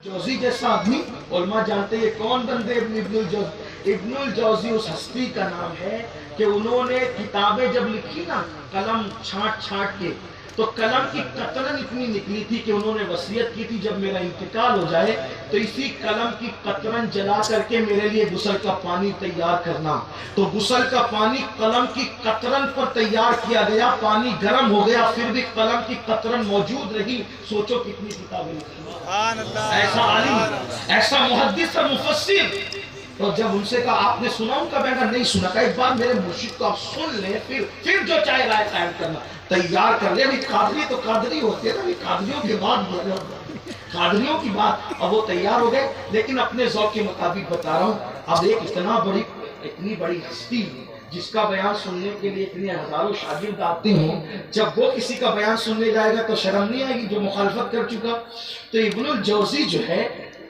جوزی جیسا آدمی علماء جانتے ہیں کون بندے ابن الجوزی؟ ابن الجوزی اس ہستی کا نام ہے کہ انہوں نے کتابیں جب لکھی نا قلم چھانٹ چھانٹ کے، تو قلم کی قطرن اتنی نکلی تھی کہ انہوں نے وصیت کی تھی جب میرا انتقال ہو جائے تو اسی قلم کی قطرن جلا کر کے میرے لیے غسل کا پانی تیار کرنا۔ تو غسل کا پانی قلم کی قطرن پر تیار کیا گیا، پانی گرم ہو گیا پھر بھی قلم کی قطرن موجود رہی۔ سوچو کتنی کتابیں لکھی، ایسا عالم، ایسا محدث اور مفسر۔ تو جب ان سے کہا آپ نے سنا ان کا بیان؟ نہیں سنا۔ کہا ایک بار میرے مرشد کو آپ سن لیں، پھر جو چاہے رائے قائم کرنا، تیار کر لیں۔ قادری تو قادری ہوتے ہیں نا، قادریوں کے بعد قادریوں کی بات۔ اب وہ تیار ہو گئے، لیکن اپنے ذوق کے مطابق بتا رہا ہوں۔ اب ایک اتنی بڑی ہستی جس کا بیان سننے کے لیے اتنے ہزاروں شاگرد آتے ہوں، جب وہ کسی کا بیان سننے جائے گا تو شرم نہیں آئے گی جو مخالفت کر چکا؟ تو ابن الجوزی جو ہے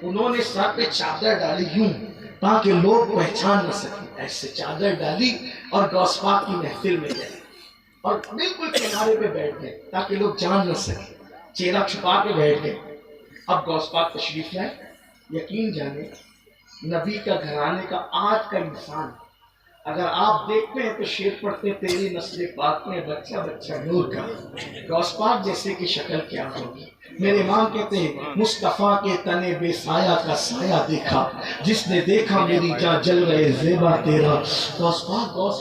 انہوں نے سر پہ چادر ڈالی یوں تاکہ لوگ پہچان نہ سکیں، ایسے چادر ڈالی اور غوث پاک کی محفل میں گئے اور بالکل کنارے پہ بیٹھ گئے تاکہ لوگ جان نہ سکیں، چہرہ چھپا کے بیٹھ گئے۔ اب غوث پاک تشریف لائے۔ یقین جانے نبی کا گھرانے کا آج کا انسان اگر آپ دیکھتے ہیں تو شعر پڑھتے ہیں تیری نسل پاک میں بچہ بچہ نور کا، غوث پاک جیسے کی شکل کیا ہوگی؟ میرے امام کہتے ہیں مصطفیٰ کے تنے بے سایہ کا سایہ دیکھا، جس نے دیکھا میری جان جل رہے زیبا تیرا۔ غوث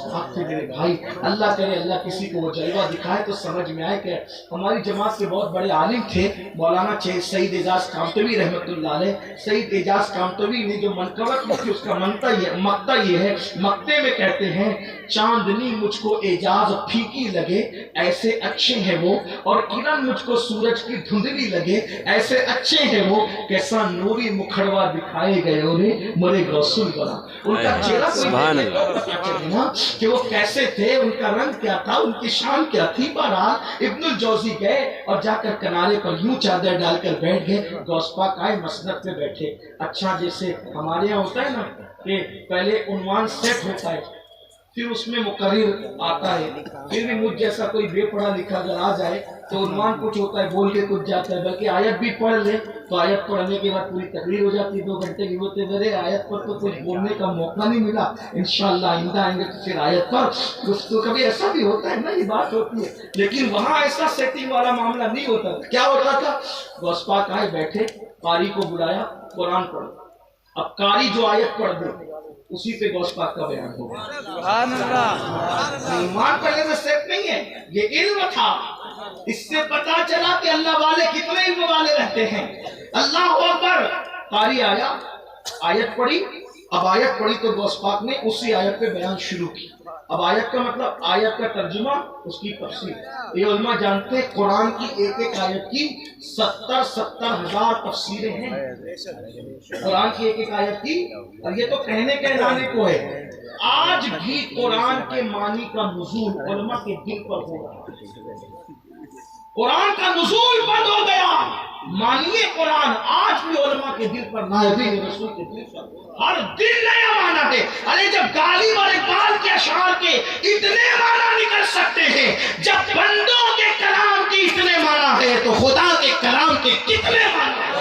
پاک تھے میرے بھائی۔ اللہ کرے اللہ کسی کو وہ جلوہ دکھائے تو سمجھ میں آئے کہ ہماری جماعت کے بہت بڑے عالم تھے مولانا سعید اعجاز کامتوی رحمۃ اللہ علیہ۔ سعید اعجاز کامتوی نے جو منقبت کی تھی اس کا مقطع یہ ہے، مقطع میں کہتے ہیں چاندنی مجھ کو اعجاز پھیکی لگے ایسے اچھے ہیں وہ، اور کرن مجھ کو سورج کی دھندلی لگے ایسے اچھے ہیں وہ، کیسا نوری مکھڑوا دکھائے گئے انہیں مرے غوثل بنا۔ ان کا چہرہ کوئی نا کہ وہ کیسے تھے، ان کا رنگ کیا تھا، ان کی شان کیا تھی۔ بہرحال ابن الجوزی گئے اور جا کر کنارے پر یوں چادر ڈال کر بیٹھ گئے۔ غوث پاک آئے مسند پہ بیٹھے۔ اچھا جیسے ہمارے یہاں ہوتا ہے نا کہ پہلے عنوان سیٹ ہوتا ہے، پھر اس میں مقرر آتا ہے، پھر بھی مجھ جیسا کوئی بے پڑھا لکھا اگر آ جائے تو عنوان کچھ ہوتا ہے بول کے کچھ جاتا ہے، بلکہ آیت بھی پڑھ لے تو آیت پڑھنے کے بعد پوری تقریر ہو جاتی ہے، 2 گھنٹے کی ہوتے میرے آیت پر تو کچھ بولنے کا موقع نہیں ملا، انشاءاللہ آئندہ آئیں گے تو پھر آیت پر گفتگو۔ کبھی ایسا بھی ہوتا ہے نا، یہ بات ہوتی ہے، لیکن وہاں ایسا سیٹنگ والا معاملہ نہیں ہوتا۔ کیا ہوتا تھا؟ غوث پاک آئے بیٹھے، قاری کو بلایا، قرآن پڑھو۔ اب قاری جو آیت پڑھ دے اسی پہ غوث پاک کا بیان ہوگا۔ سبحان اللہ۔ ایمان پہلے سے سیٹ نہیں ہے، یہ علم تھا۔ اس سے پتا چلا کہ اللہ والے کتنے علم والے رہتے ہیں۔ اللہ اکبر۔ قاری آیا، آیت پڑھی۔ اب آیت پڑھی تو غوث پاک نے اسی آیت پہ بیان شروع کی۔ اب آیت کا مطلب، آیت کا ترجمہ، اس کی تفسیر۔ یہ علماء جانتے ہیں قرآن کی ایک ایک آیت کی 70 ہزار تفسیریں ہیں۔ قرآن کی ایک ایک آیت کی، اور یہ تو کہنے کہلانے کو ہے۔ آج بھی قرآن کے معنی کا نزول علماء کے دل پر ہو رہا ہے۔ قرآن کا نزول بند ہو گیا، معنی قرآن آج بھی علماء کے دل پر، نائبین رسول کے دل پر ہر دن نیا معنی ہے۔ ارے جب غالب اور اقبال کے اشعار کے اتنے معنی نکل سکتے ہیں، جب بندوں کے کلام کی اتنے معنی ہے تو خدا کے کلام کے کتنے معنی ہیں؟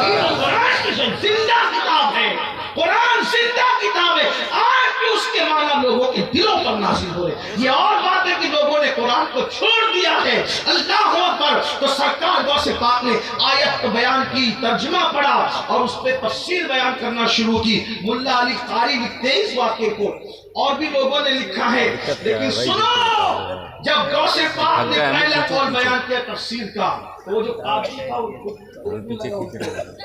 یہ قرآن کی زندہ کتاب ہے، قرآن زندہ کتاب ہے، آج بھی اس کے معنی لوگوں کے دلوں پر نازل ہو رہے ہیں۔ یہ اور بات ہے کہ لوگوں نے قرآن کو چھوڑ دیا ہے۔ اللہ اکبر۔ تو سرکار غوث پاک نے آیت کو بیان کی، ترجمہ پڑھا اور اس پہ تفسیر بیان کرنا شروع کی۔ ملا علی قاری لکھتے ہیں اس واقعے کو، اور بھی لوگوں نے لکھا ہے، لیکن سنو، جب غوث پاک نے پہلا قول بیان کیا تفسیر کا تو وہ جو قاضی تھا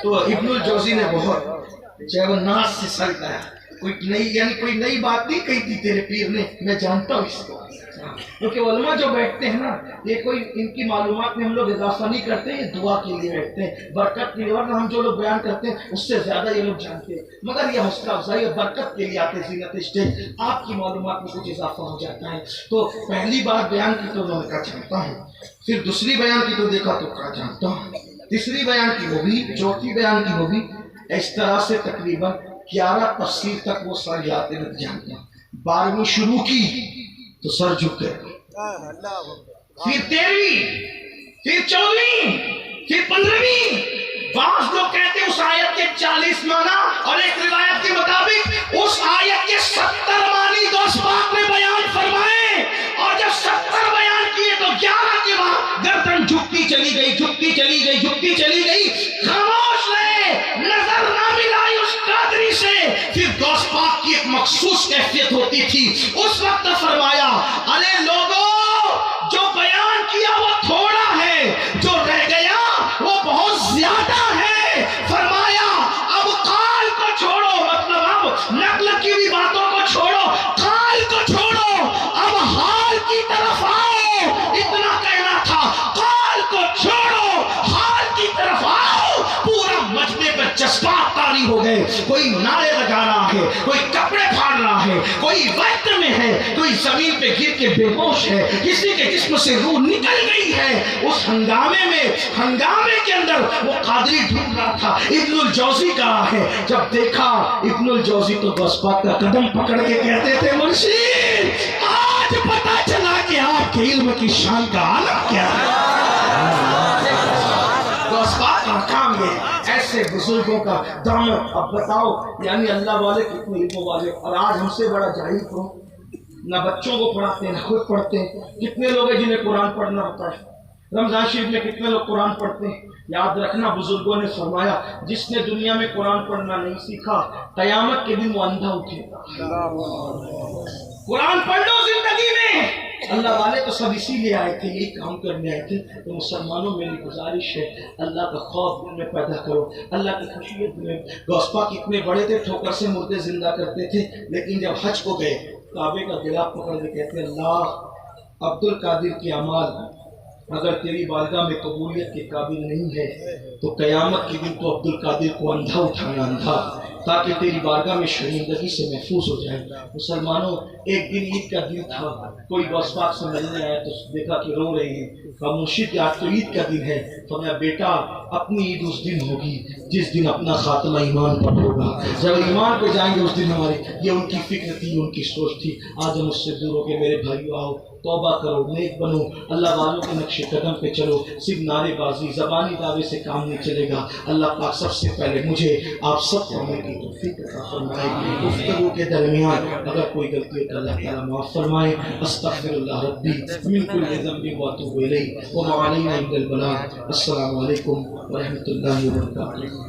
تو ابن الجوزی نے بہت چاہے وہ ناز سے سر گیا، کوئی نئی بات نہیں کہی تھی تیرے پیر نے، میں جانتا ہوں اس کو۔ کیونکہ علماء جو بیٹھتے ہیں نا، یہ کوئی ان کی معلومات میں ہم لوگ اضافہ نہیں کرتے، یہ دعا کے لیے بیٹھتے ہیں، برکت کے لیے، ورنہ ہم جو لوگ بیان کرتے ہیں اس سے زیادہ یہ لوگ جانتے ہیں، مگر یہ حوصلہ افزائی اور برکت کے لیے آتے، زینت اسٹیج، آپ کی معلومات میں کچھ اضافہ ہو جاتا ہے۔ تو پہلی بار بیان کی تو انہوں نے کہا جانتا ہوں، پھر دوسری بیان کی تو دیکھا تو کہا جانتا ہوں، تیسری بیان کی وہ بھی، چوتھی بیان کی وہ بھی، اس طرح سے تقریباً 11 تفسیر تک وہ سر جاتے ہیں جانتا ہوں۔ 12ویں شروع کی تو سر جھک گئے، پھر 13ویں، پھر 14ویں، پھر 15ویں، بعض لوگ کہتے ہیں اس آیت کے 40 معنی اور ایک روایت کے مطابق اس آیت کے 70 معنی دوست پاک نے بیان فرمائے، اور جب 70 بیان کیے تو 11 کے بعد گردن جھکتی چلی گئی، جھکتی چلی گئی، جھکتی چلی گئی، خاموش رہے، نظر نہ ملائی اس قادری سے۔ پھر دوست پاک کی ایک مخصوص کیفیت ہوتی تھی، اس وقت فرمایا ارے لوگوں جو بیان کیا وہ تھوڑا ہے، جو رہ گیا وہ بہت زیادہ ہے۔ فرمایا اب قال کو چھوڑو، مطلب اب نقل کی بھی باتوں کو چھوڑو، قال کو چھوڑو، اب حال کی طرف آؤ۔ اتنا کہنا تھا، قال کو چھوڑو، حال کی طرف آؤ۔ پورا مجمع پر جذبات طاری ہو گئے، کوئی نعرے لگا رہا ہے، کوئی کپڑے پھاڑ رہا ہے، کوئی وقت میں ہے، کوئی زمین پہ گر کے بے ہوش ہے، کسی کے جسم سے روح نکل گئی ہے۔ اس ہنگامے کے اندر وہ قادری ڈھونڈ رہا تھا، ابن الجوزی کہا ہے، جب دیکھا ابن الجوزی تو بس پاک کا قدم پکڑ کے کہتے تھے مرشد آج پتا چلا کہ آپ کے علم کی شان کا عالم کیا ہے۔ بس پاک کا کام یہ، ایسے بزرگوں کا دامن۔ اب بتاؤ یعنی اللہ والے کتنے علم والے، اور آج ہم سے بڑا جاہل کون؟ نہ بچوں کو پڑھاتے ہیں، نہ خود پڑھتے ہیں۔ کتنے لوگ ہیں جنہیں قرآن پڑھنا ہوتا ہے؟ رمضان شریف میں کتنے لوگ قرآن پڑھتے ہیں؟ یاد رکھنا بزرگوں نے فرمایا جس نے دنیا میں قرآن پڑھنا نہیں سیکھا قیامت کے دن وہ اندھا اٹھے گا۔ قرآن پڑھ لو زندگی میں۔ اللہ والے تو سب اسی لیے آئے تھے، یہی کام کرنے آئے تھے۔ تو مسلمانوں میری گزارش ہے اللہ کا خوف دل میں پیدا کرو، اللہ کی خشیت میں۔ غوث پاک اتنے بڑے تھے، ٹھوکر سے مردے زندہ کرتے تھے، لیکن جب حج کو گئے کعبے کا گلاف پکڑ کے کہتے اللہ عبد القادر کی اعمال اگر تیری بارگاہ میں قبولیت کے قابل نہیں ہے تو قیامت کے دن تو عبد القادر کو اندھا اٹھانا، اندھا، تاکہ تیری بارگاہ میں شرمندگی سے محفوظ ہو جائے۔ مسلمانوں ایک دن عید کا دن تھا، کوئی غوث پاک سے ملنے آیا تو دیکھا کہ رو رہے ہیں، کہا مرشد آج تو عید کا دن ہے۔ فرمایا بیٹا اپنی عید اس دن ہوگی جس دن اپنا خاتمہ ایمان پر ہوگا، جب ایمان پہ جائیں گے اس دن ہمارے۔ یہ ان کی فکر تھی، ان کی سوچ تھی۔ آج ہم اس سے دور ہو کے میرے بھائیو آؤ توبہ کرو، نیک بنو، اللہ والوں کے نقش قدم پہ چلو۔ صرف نعرے بازی زبانی دعوے سے کام نہیں چلے گا۔ اللہ پاک سب سے پہلے مجھے آپ سب کو عمل کی توفیق عطا فرمائے۔ گفتگو کے درمیان اگر کوئی غلطی ہے تو اللہ تعالیٰ معاف فرمائے۔ استغفر اللہ ربی من کل ذنب واتوب الیہ وما علینا الا البلاغ۔ السلام علیکم ورحمۃ اللہ وبرکاتہ۔